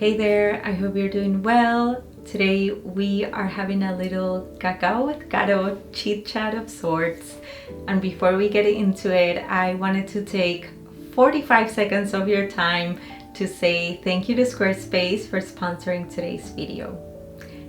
Hey there, I hope you're doing well. Today we are having a little Cacao with Caro chit chat of sorts. And before we get into it, I wanted to take 45 seconds of your time to say thank you to Squarespace for sponsoring today's video.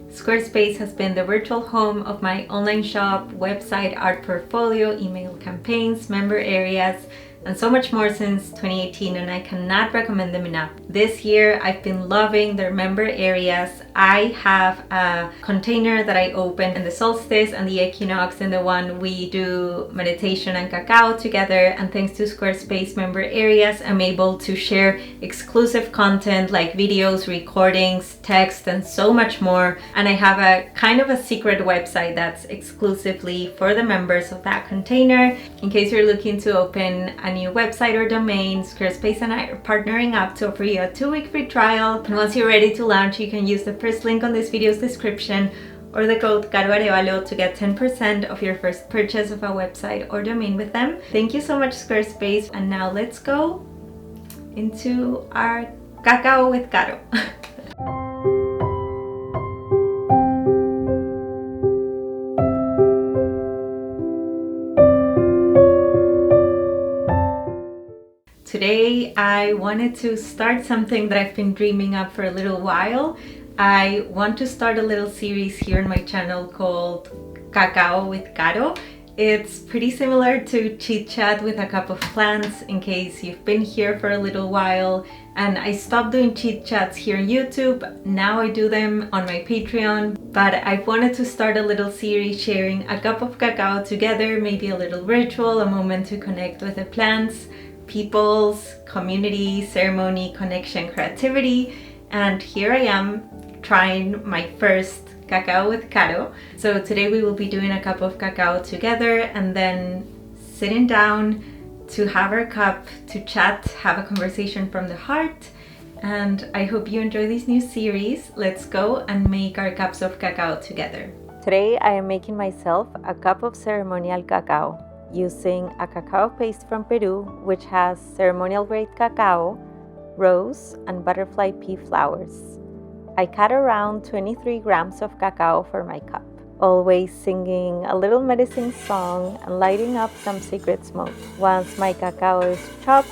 Squarespace has been the virtual home of my online shop, website, art portfolio, email campaigns, member areas, and so much more since 2018, and I cannot recommend them enough. This year, I've been loving their member areas. I have a container that I open in the solstice and the equinox, and the one we do meditation and cacao together. And thanks to Squarespace member areas, I'm able to share exclusive content like videos, recordings, text, and so much more. And I have a kind of a secret website that's exclusively for the members of that container. In case you're looking to open a new website or domain, Squarespace and I are partnering up to offer you a 2-week free trial. And once you're ready to launch, you can use the first link on this video's description or the code Caro Arevalo to get 10% of your first purchase of a website or domain with them. Thank you so much, Squarespace. And now let's go into our Cacao with Caro. Today, I wanted to start something that I've been dreaming up for a little while. I want to start a little series here on my channel called Cacao with Caro. It's pretty similar to Chit Chat with a Cup of Plants, in case you've been here for a little while. And I stopped doing Chit Chats here on YouTube. Now I do them on my Patreon. But I wanted to start a little series sharing a cup of cacao together, maybe a little ritual, a moment to connect with the plants, people's, community, ceremony, connection, creativity. And here I am trying my first Cacao with Caro. So today we will be doing a cup of cacao together and then sitting down to have our cup, to chat, have a conversation from the heart. And I hope you enjoy this new series. Let's go and make our cups of cacao together. Today I am making myself a cup of ceremonial cacao, using a cacao paste from Peru, which has ceremonial grade cacao, rose, and butterfly pea flowers. I cut around 23 grams of cacao for my cup, always singing a little medicine song and lighting up some secret smoke. Once my cacao is chopped,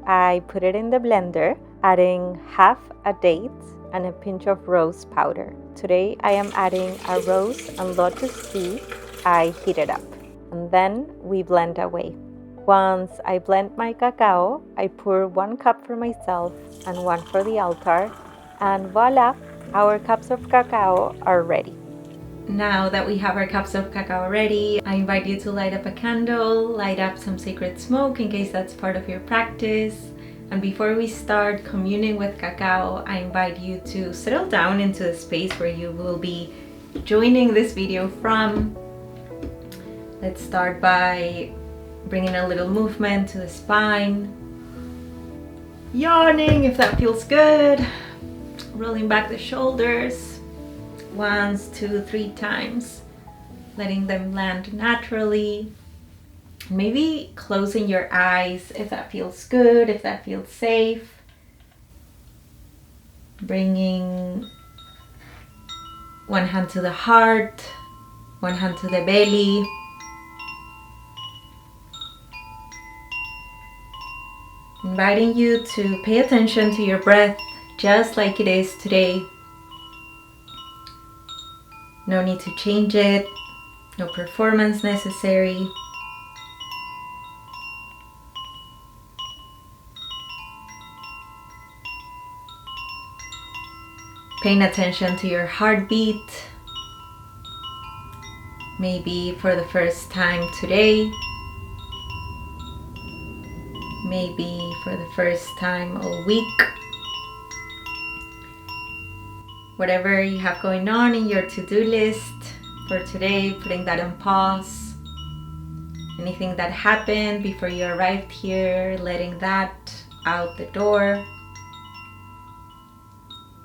I put it in the blender, adding half a date and a pinch of rose powder. Today I am adding a rose and lotus tea. I heat it up, and then we blend away. Once I blend my cacao, I pour 1 cup for myself and 1 for the altar, and voila, our cups of cacao are ready. Now that we have our cups of cacao ready, I invite you to light up a candle, light up some sacred smoke in case that's part of your practice. And before we start communing with cacao, I invite you to settle down into the space where you will be joining this video from. Let's start by bringing a little movement to the spine. Yawning if that feels good. Rolling back the shoulders. 1, 2, 3 times. Letting them land naturally. Maybe closing your eyes if that feels good, if that feels safe. Bringing 1 hand to the heart, 1 hand to the belly. Inviting you to pay attention to your breath just like it is today. No need to change it, no performance necessary. Paying attention to your heartbeat, maybe for the first time today. Maybe for the first time all week. Whatever you have going on in your to-do list for today, putting that on pause. Anything that happened before you arrived here, letting that out the door.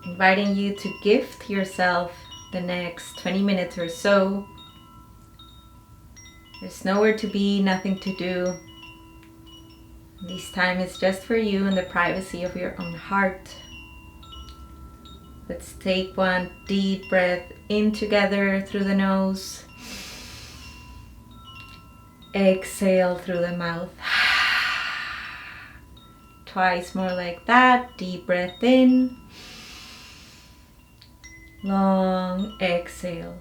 Inviting you to gift yourself the next 20 minutes or so. There's nowhere to be, nothing to do. This time is just for you in the privacy of your own heart. Let's take one deep breath in together through the nose. Exhale through the mouth. Twice more like that. Deep breath in. Long exhale.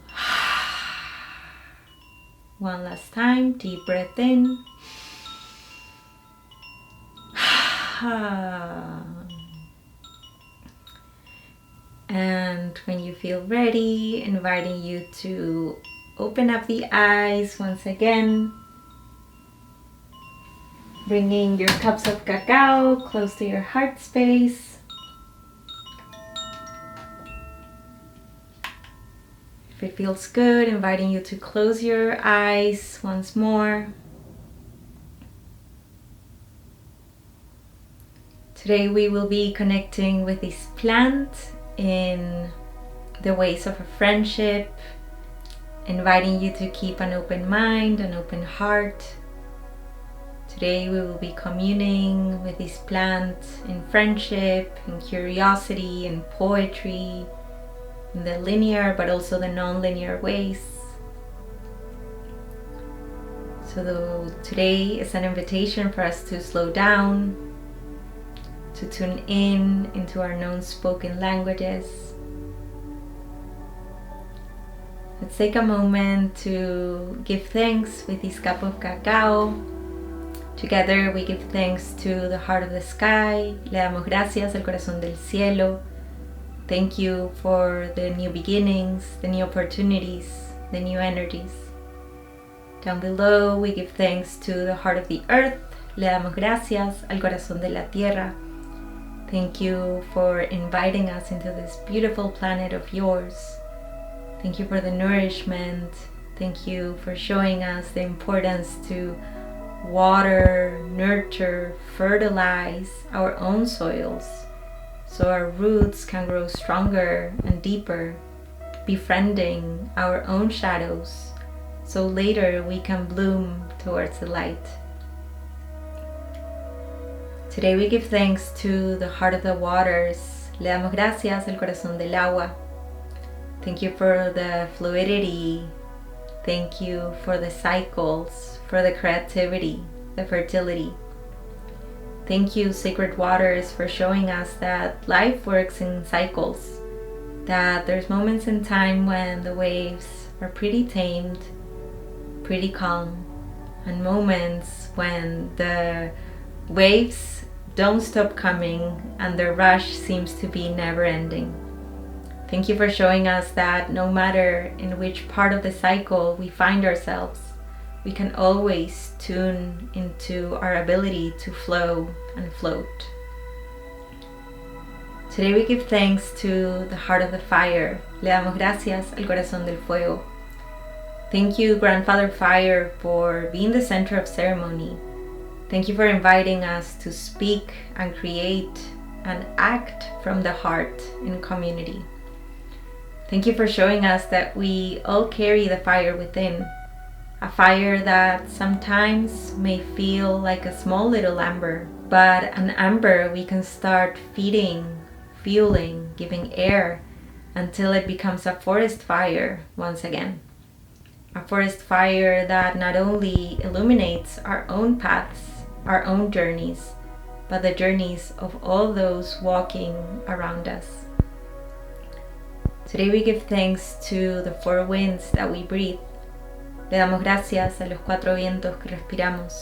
One last time. Deep breath in. And when you feel ready, inviting you to open up the eyes once again. Bringing your cups of cacao close to your heart space. If it feels good, inviting you to close your eyes once more. Today we will be connecting with this plant in the ways of a friendship, inviting you to keep an open mind, an open heart. Today we will be communing with this plant in friendship, in curiosity, in poetry, in the linear but also the non-linear ways. So today is an invitation for us to slow down, to tune in into our known spoken languages. Let's take a moment to give thanks with this cup of cacao. Together we give thanks to the heart of the sky. Le damos gracias al corazón del cielo. Thank you for the new beginnings, the new opportunities, the new energies. Down below we give thanks to the heart of the earth. Le damos gracias al corazón de la tierra. Thank you for inviting us into this beautiful planet of yours. Thank you for the nourishment. Thank you for showing us the importance to water, nurture, fertilize our own soils so our roots can grow stronger and deeper, befriending our own shadows so later we can bloom towards the light. Today we give thanks to the heart of the waters. Le damos gracias al corazón del agua. Thank you for the fluidity. Thank you for the cycles, for the creativity, the fertility. Thank you, sacred waters, for showing us that life works in cycles, that there's moments in time when the waves are pretty tamed, pretty calm, and moments when the waves don't stop coming and the rush seems to be never ending. Thank you for showing us that no matter in which part of the cycle we find ourselves, we can always tune into our ability to flow and float. Today we give thanks to the heart of the fire. Le damos gracias al corazón del fuego. Thank you, Grandfather Fire, for being the center of ceremony. Thank you for inviting us to speak and create and act from the heart in community. Thank you for showing us that we all carry the fire within, a fire that sometimes may feel like a small little ember, but an ember we can start feeding, fueling, giving air until it becomes a forest fire once again. A forest fire that not only illuminates our own paths, our own journeys, but the journeys of all those walking around us. Today we give thanks to the four winds that we breathe. Le damos gracias a los cuatro vientos que respiramos.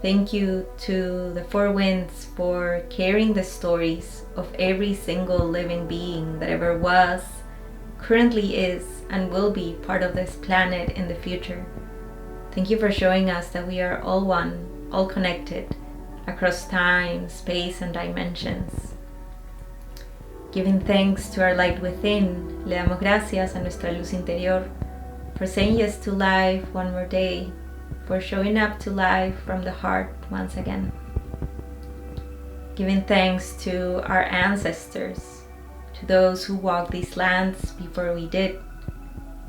Thank you to the four winds for carrying the stories of every single living being that ever was, currently is, and will be part of this planet in the future. Thank you for showing us that we are all one, all connected, across time, space, and dimensions. Giving thanks to our light within, le damos gracias a nuestra luz interior for saying yes to life one more day, for showing up to life from the heart once again. Giving thanks to our ancestors, to those who walked these lands before we did.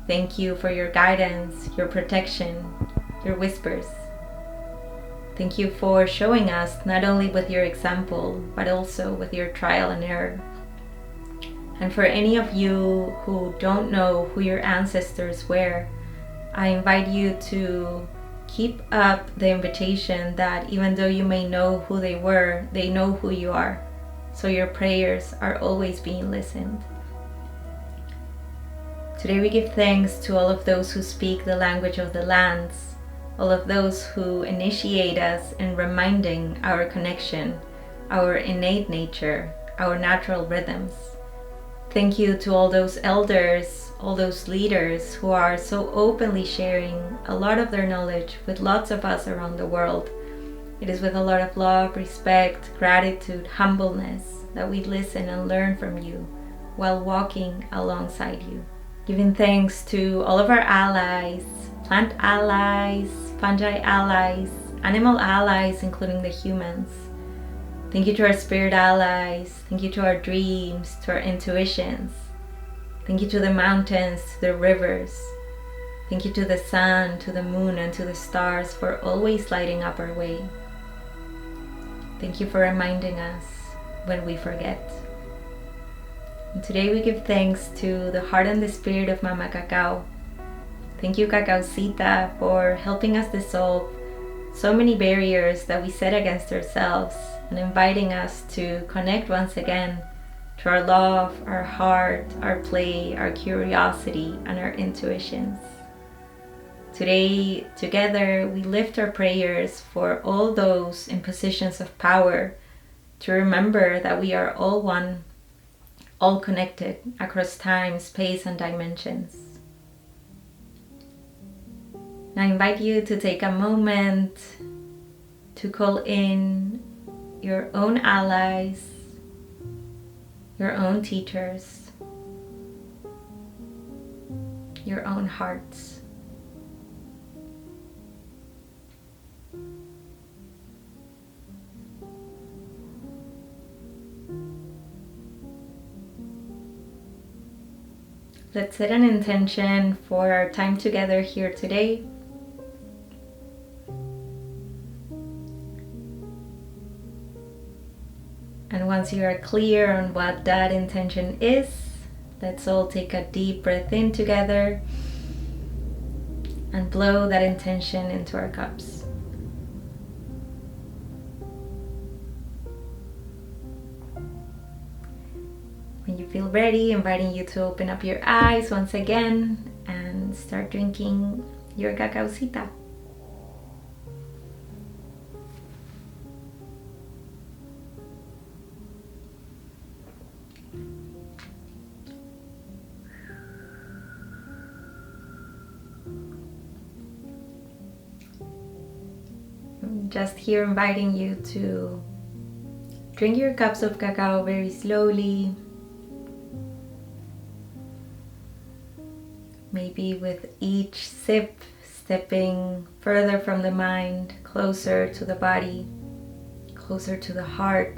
Thank you for your guidance, your protection, your whispers. Thank you for showing us not only with your example, but also with your trial and error. And for any of you who don't know who your ancestors were, I invite you to keep up the invitation that even though you may know who they were, they know who you are. So your prayers are always being listened. Today we give thanks to all of those who speak the language of the lands, all of those who initiate us in reminding our connection, our innate nature, our natural rhythms. Thank you to all those elders, all those leaders who are so openly sharing a lot of their knowledge with lots of us around the world. It is with a lot of love, respect, gratitude, humbleness that we listen and learn from you while walking alongside you. Giving thanks to all of our allies, plant allies, fungi allies, animal allies, including the humans. Thank you to our spirit allies. Thank you to our dreams, to our intuitions. Thank you to the mountains, to the rivers. Thank you to the sun, to the moon, and to the stars for always lighting up our way. Thank you for reminding us when we forget. And today we give thanks to the heart and the spirit of Mama Cacao. Thank you, Cacaocita, for helping us dissolve so many barriers that we set against ourselves and inviting us to connect once again to our love, our heart, our play, our curiosity, and our intuitions. Today, together, we lift our prayers for all those in positions of power to remember that we are all one, all connected across time, space, and dimensions. Now I invite you to take a moment to call in your own allies, your own teachers, your own hearts. Let's set an intention for our time together here today. And once you are clear on what that intention is, let's all take a deep breath in together and blow that intention into our cups. When you feel ready, inviting you to open up your eyes once again and start drinking your cacaocita. Just here inviting you to drink your cups of cacao very slowly, maybe with each sip stepping further from the mind, closer to the body, closer to the heart.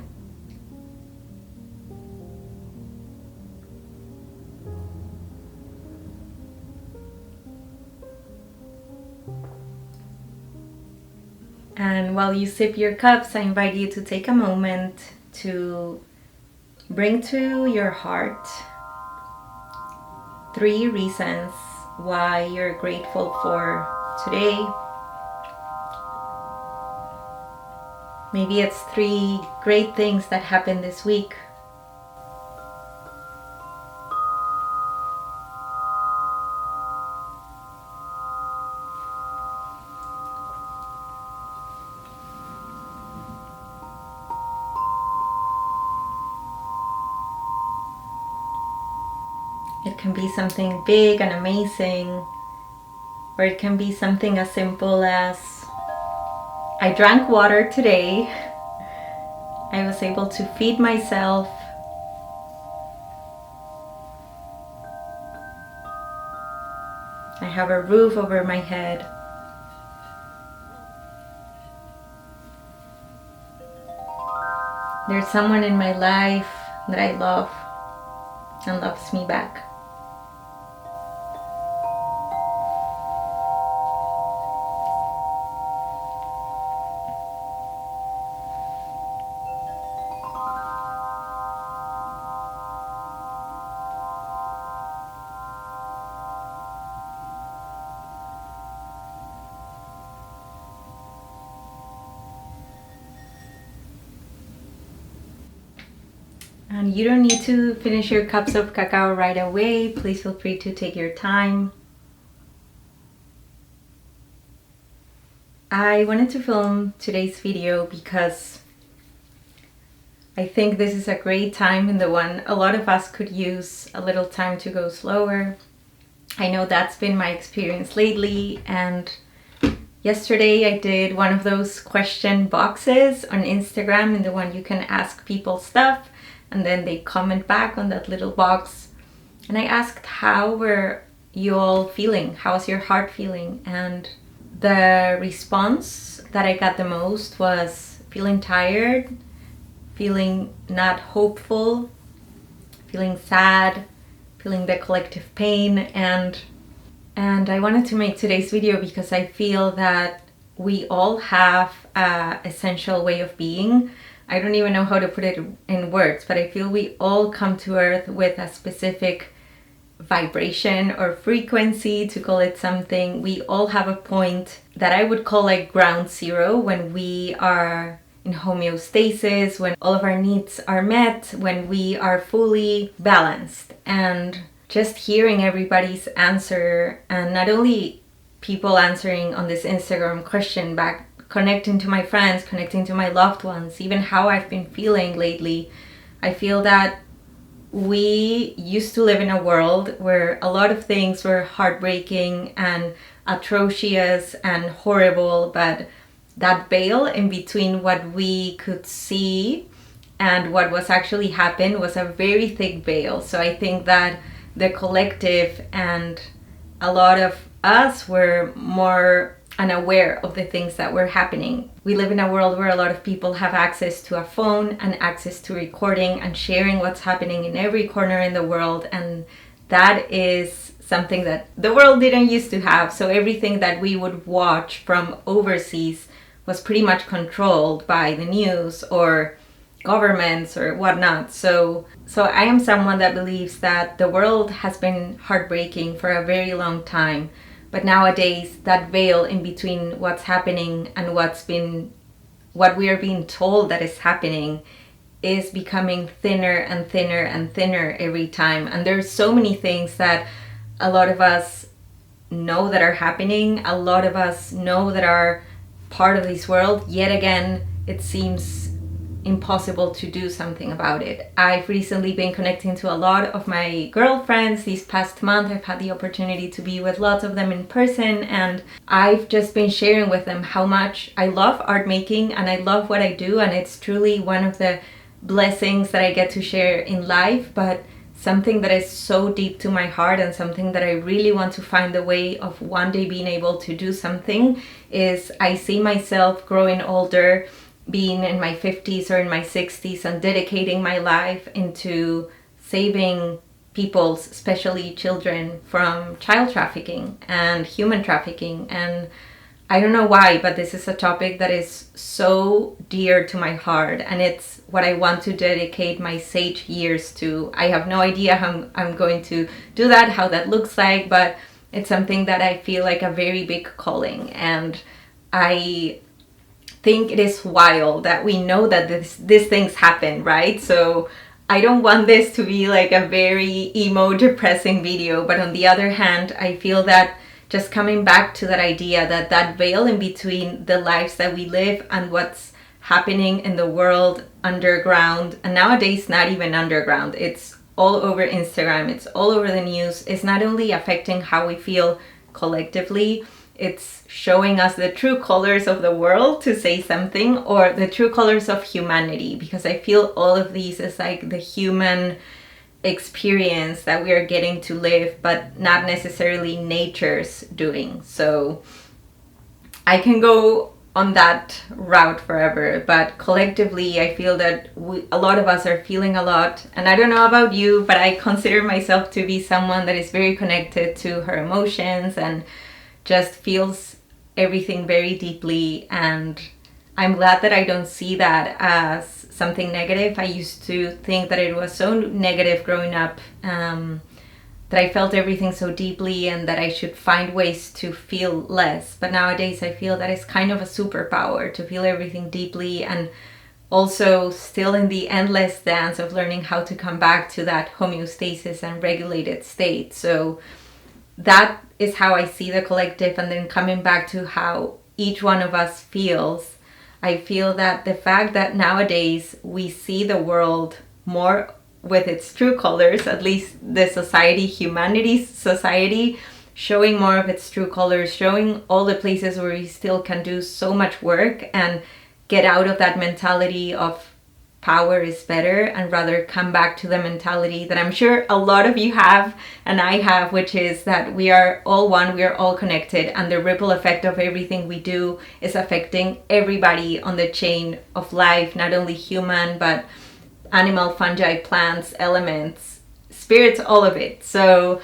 And while you sip your cups, I invite you to take a moment to bring to your heart 3 reasons why you're grateful for today. Maybe it's 3 great things that happened this week. It can be something big and amazing, or it can be something as simple as, I drank water today, I was able to feed myself, I have a roof over my head, there's someone in my life that I love and loves me back. And you don't need to finish your cups of cacao right away. Please feel free to take your time. I wanted to film today's video because I think this is a great time in the one a lot of us could use a little time to go slower. I know that's been my experience lately, and yesterday I did one of those question boxes on Instagram, in the one you can ask people stuff and then they comment back on that little box. And I asked, how were you all feeling? How's your heart feeling? And the response that I got the most was feeling tired, feeling not hopeful, feeling sad, feeling the collective pain. And I wanted to make today's video because I feel that we all have an essential way of being. I don't even know how to put it in words, but I feel we all come to Earth with a specific vibration or frequency, to call it something. We all have a point that I would call like ground zero, when we are in homeostasis, when all of our needs are met, when we are fully balanced. And just hearing everybody's answer, and not only people answering on this Instagram question back, connecting to my friends, connecting to my loved ones, even how I've been feeling lately, I feel that we used to live in a world where a lot of things were heartbreaking and atrocious and horrible, but that veil in between what we could see and what was actually happened was a very thick veil. So I think that the collective and a lot of us were more unaware of the things that were happening. We live in a world where a lot of people have access to a phone and access to recording and sharing what's happening in every corner in the world, and that is something that the world didn't used to have. So everything that we would watch from overseas was pretty much controlled by the news or governments or whatnot. So I am someone that believes that the world has been heartbreaking for a very long time. But nowadays, that veil in between what's happening and what we are being told that is happening is becoming thinner and thinner and thinner every time. And there's so many things that a lot of us know that are happening. A lot of us know that are part of this world. Yet again, it seems impossible to do something about it. I've recently been connecting to a lot of my girlfriends. This past month I've had the opportunity to be with lots of them in person, and I've just been sharing with them how much I love art making and I love what I do, and it's truly one of the blessings that I get to share in life. But something that is so deep to my heart and something that I really want to find a way of one day being able to do something is, I see myself growing older, being in my 50s or in my 60s, and dedicating my life into saving people, especially children, from child trafficking and human trafficking. And I don't know why, but this is a topic that is so dear to my heart, and it's what I want to dedicate my sage years to. I have no idea how I'm going to do that, how that looks like, but it's something that I feel like a very big calling. And I think it is wild that we know that these things happen, right? So I don't want this to be like a very emo, depressing video, but on the other hand, I feel that just coming back to that idea that that veil in between the lives that we live and what's happening in the world underground, and nowadays not even underground, it's all over Instagram, it's all over the news, is not only affecting how we feel collectively, it's showing us the true colors of the world, to say something, or the true colors of humanity, because I feel all of these is like the human experience that we are getting to live, but not necessarily nature's doing. So I can go on that route forever, but collectively I feel that a lot of us are feeling a lot. And I don't know about you, but I consider myself to be someone that is very connected to her emotions and just feels everything very deeply. And I'm glad that I don't see that as something negative. I used to think that it was so negative growing up, that I felt everything so deeply and that I should find ways to feel less. But nowadays I feel that it's kind of a superpower to feel everything deeply and also still in the endless dance of learning how to come back to that homeostasis and regulated state. So that is how I see the collective. And then coming back to how each one of us feels, I feel that the fact that nowadays we see the world more with its true colors, at least the society, humanity's society, showing more of its true colors, showing all the places where we still can do so much work and get out of that mentality of power is better, and rather come back to the mentality that I'm sure a lot of you have and I have, which is that we are all one, we are all connected, and the ripple effect of everything we do is affecting everybody on the chain of life, not only human, but animal, fungi, plants, elements, spirits, all of it. So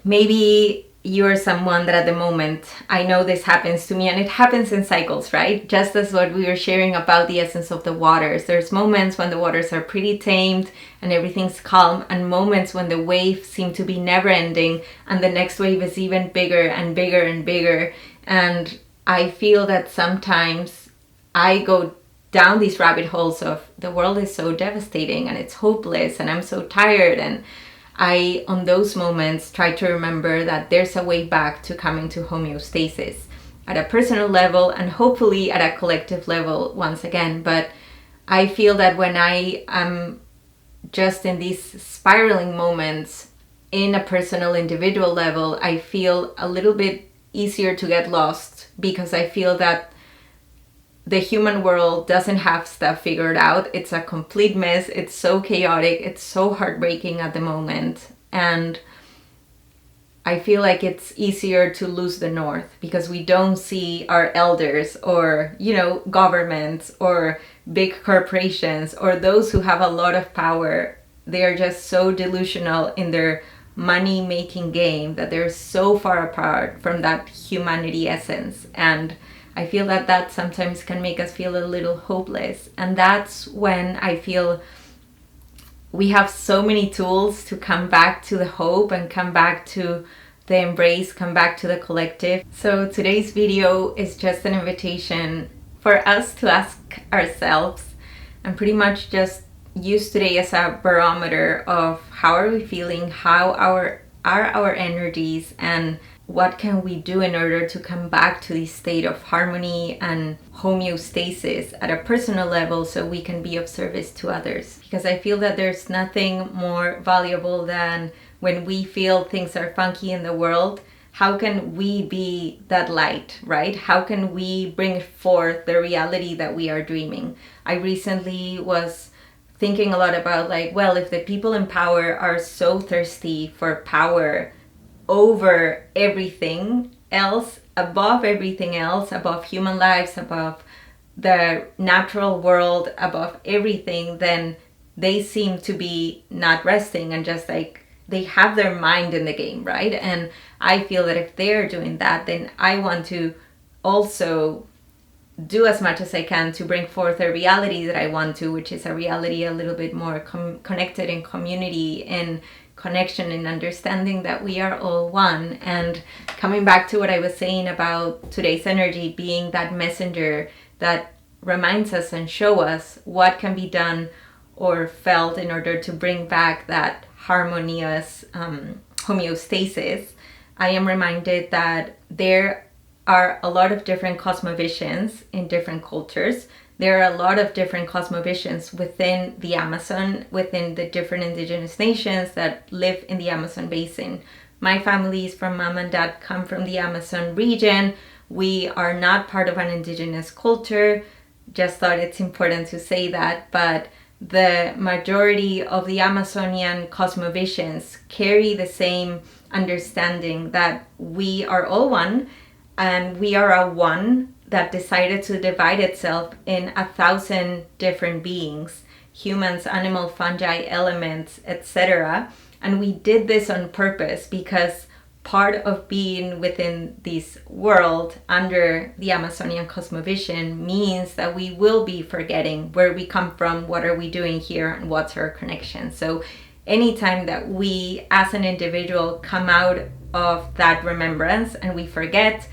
maybe you're someone that at the moment, I know this happens to me, and it happens in cycles, right? Just as what we were sharing about the essence of the waters. There's moments when the waters are pretty tamed and everything's calm, and moments when the waves seem to be never ending and the next wave is even bigger and bigger and bigger. And I feel that sometimes I go down these rabbit holes of the world is so devastating and it's hopeless and I'm so tired, and I, on those moments, try to remember that there's a way back to coming to homeostasis at a personal level and hopefully at a collective level once again. But I feel that when I am just in these spiraling moments in a personal, individual level, I feel a little bit easier to get lost, because I feel that the human world doesn't have stuff figured out. It's a complete mess. It's so chaotic. It's so heartbreaking at the moment. And I feel like it's easier to lose the north because we don't see our elders or, governments or big corporations or those who have a lot of power. They are just so delusional in their money-making game that they're so far apart from that humanity essence. And I feel that sometimes can make us feel a little hopeless. And that's when I feel we have so many tools to come back to the hope and come back to the embrace, come back to the collective. So today's video is just an invitation for us to ask ourselves and pretty much just use today as a barometer of how are we feeling, how are our energies, and what can we do in order to come back to this state of harmony and homeostasis at a personal level so we can be of service to others. Because I feel that there's nothing more valuable than when we feel things are funky in the world, how can we be that light, right? How can we bring forth the reality that we are dreaming? I recently was thinking a lot about if the people in power are so thirsty for power over everything else, above everything else, above human lives, above the natural world, above everything, then they seem to be not resting and just they have their mind in the game, right? And I feel that if they're doing that, then I want to also do as much as I can to bring forth a reality that I want to, which is a reality a little bit more connected in community and connection and understanding that we are all one. And coming back to what I was saying about today's energy being that messenger that reminds us and show us what can be done or felt in order to bring back that harmonious homeostasis, I am reminded that there are a lot of different cosmovisions in different cultures. There are a lot of different cosmovisions within the Amazon, within the different indigenous nations that live in the Amazon basin. My families from mom and dad come from the Amazon region. We are not part of an indigenous culture. Just thought it's important to say that, but the majority of the Amazonian cosmovisions carry the same understanding that we are all one, and we are a one that decided to divide itself in 1,000 different beings, humans, animal, fungi, elements, etc. And we did this on purpose because part of being within this world under the Amazonian cosmovision means that we will be forgetting where we come from, what are we doing here, and what's our connection. So anytime that we as an individual come out of that remembrance and we forget,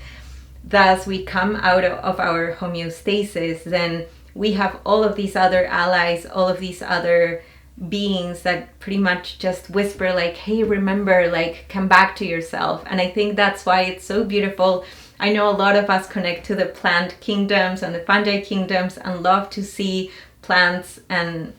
thus we come out of our homeostasis, then we have all of these other allies, all of these other beings that pretty much just whisper like, hey, remember, like, come back to yourself. And I think that's why it's so beautiful. I know a lot of us connect to the plant kingdoms and the fungi kingdoms and love to see plants and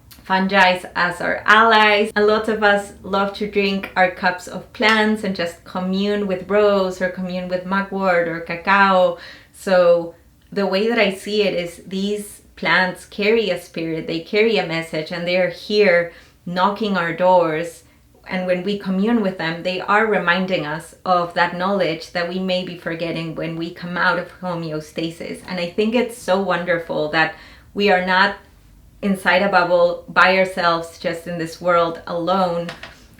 fungi as our allies. A lot of us love to drink our cups of plants and just commune with rose or commune with mugwort or cacao. So the way that I see it is these plants carry a spirit, they carry a message, and they are here knocking our doors. And when we commune with them, they are reminding us of that knowledge that we may be forgetting when we come out of homeostasis. And I think it's so wonderful that we are not inside a bubble by ourselves, just in this world alone,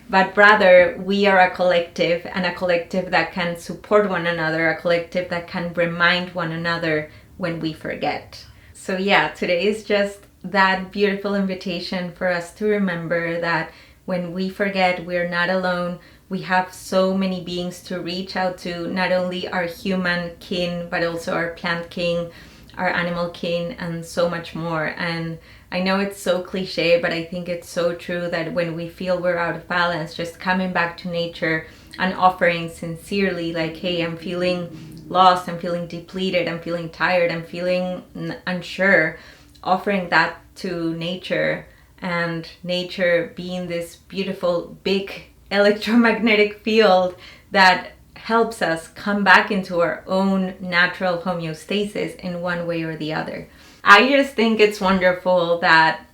but rather we are a collective, and a collective that can support one another, a collective that can remind one another when we forget. So yeah, today is just that beautiful invitation for us to remember that when we forget, we're not alone. We have so many beings to reach out to, not only our human kin, but also our plant kin, our animal kin, and so much more. And I know it's so cliche, but I think it's so true that when we feel we're out of balance, just coming back to nature and offering sincerely, like, hey, I'm feeling lost, I'm feeling depleted, I'm feeling tired, I'm feeling unsure, offering that to nature, and nature being this beautiful big electromagnetic field that helps us come back into our own natural homeostasis in one way or the other. I just think it's wonderful that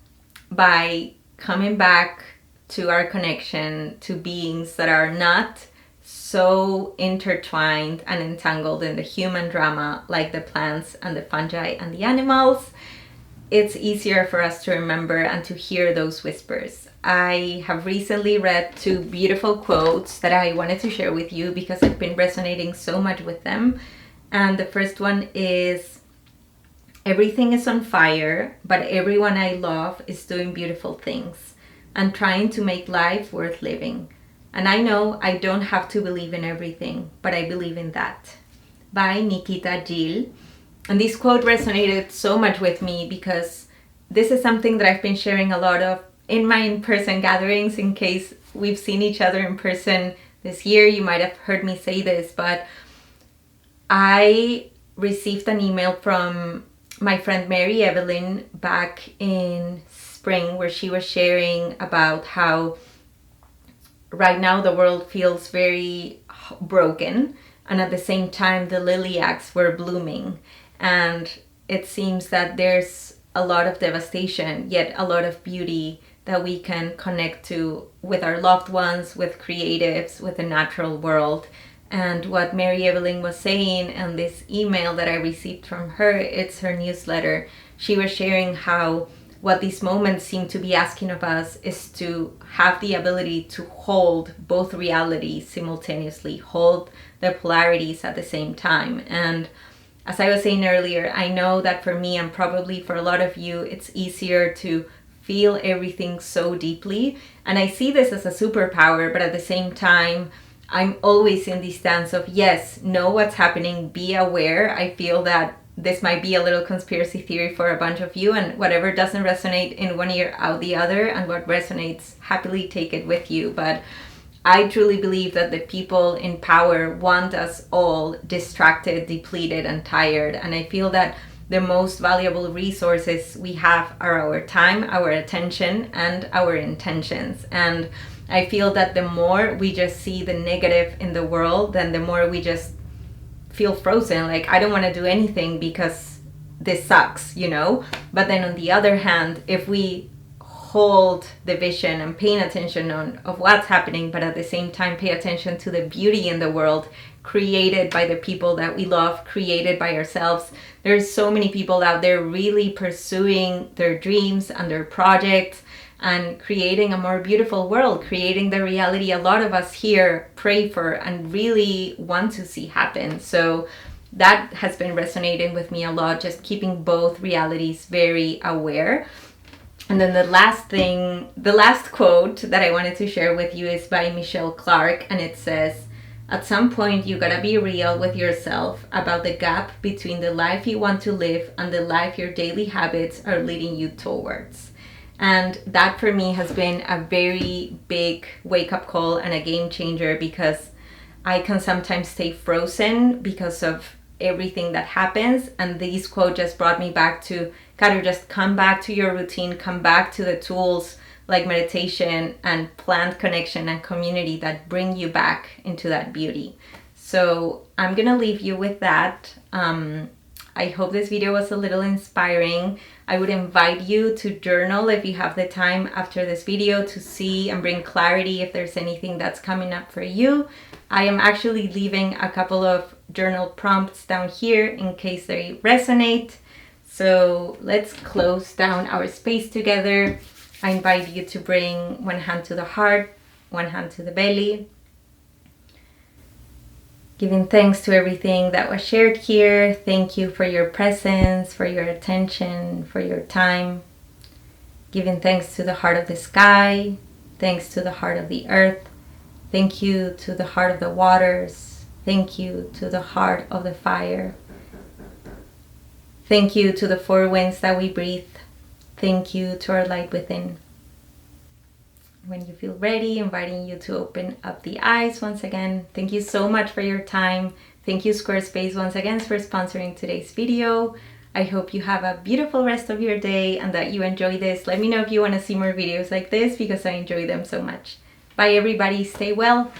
by coming back to our connection to beings that are not so intertwined and entangled in the human drama like the plants and the fungi and the animals, it's easier for us to remember and to hear those whispers. I have recently read 2 beautiful quotes that I wanted to share with you because I've been resonating so much with them. And the first one is, everything is on fire, but everyone I love is doing beautiful things and trying to make life worth living. And I know I don't have to believe in everything, but I believe in that. By Nikita Gill. And this quote resonated so much with me because this is something that I've been sharing a lot of in my in-person gatherings. In case we've seen each other in person this year, you might have heard me say this, but I received an email from my friend Mary Evelyn back in spring, where she was sharing about how right now the world feels very broken, and at the same time the lilacs were blooming, and it seems that there's a lot of devastation, yet a lot of beauty that we can connect to with our loved ones, with creatives, with the natural world. And what Mary Evelyn was saying in this email that I received from her, it's her newsletter. She was sharing how what these moments seem to be asking of us is to have the ability to hold both realities simultaneously, hold the polarities at the same time. And as I was saying earlier, I know that for me, and probably for a lot of you, it's easier to feel everything so deeply. And I see this as a superpower, but at the same time, I'm always in the stance of, yes, know what's happening, be aware. I feel that this might be a little conspiracy theory for a bunch of you, and whatever doesn't resonate in one ear, out the other, and what resonates, happily take it with you. But I truly believe that the people in power want us all distracted, depleted, and tired. And I feel that the most valuable resources we have are our time, our attention, and our intentions. And I feel that the more we just see the negative in the world, then the more we just feel frozen. Like, I don't want to do anything because this sucks, you know? But then on the other hand, if we hold the vision and paying attention of what's happening, but at the same time pay attention to the beauty in the world created by the people that we love, created by ourselves. There's so many people out there really pursuing their dreams and their projects and creating a more beautiful world, creating the reality a lot of us here pray for and really want to see happen. So that has been resonating with me a lot, just keeping both realities very aware. And then the last quote that I wanted to share with you is by Michelle Clark, and it says, At some point, you gotta be real with yourself about the gap between the life you want to live and the life your daily habits are leading you towards. And that for me has been a very big wake-up call and a game changer, because I can sometimes stay frozen because of everything that happens. And this quote just brought me back to, Caro, just come back to your routine, come back to the tools like meditation and plant connection and community that bring you back into that beauty. So I'm gonna leave you with that. I hope this video was a little inspiring. I would invite you to journal if you have the time after this video, to see and bring clarity if there's anything that's coming up for you. I am actually leaving a couple of journal prompts down here in case they resonate. So let's close down our space together. I invite you to bring one hand to the heart, one hand to the belly. Giving thanks to everything that was shared here. Thank you for your presence, for your attention, for your time. Giving thanks to the heart of the sky. Thanks to the heart of the earth. Thank you to the heart of the waters. Thank you to the heart of the fire. Thank you to the four winds that we breathe. Thank you to our light within. When you feel ready, inviting you to open up the eyes once again. Thank you so much for your time. Thank you, Squarespace, once again for sponsoring today's video. I hope you have a beautiful rest of your day and that you enjoy this. Let me know if you want to see more videos like this, because I enjoy them so much. Bye everybody, stay well.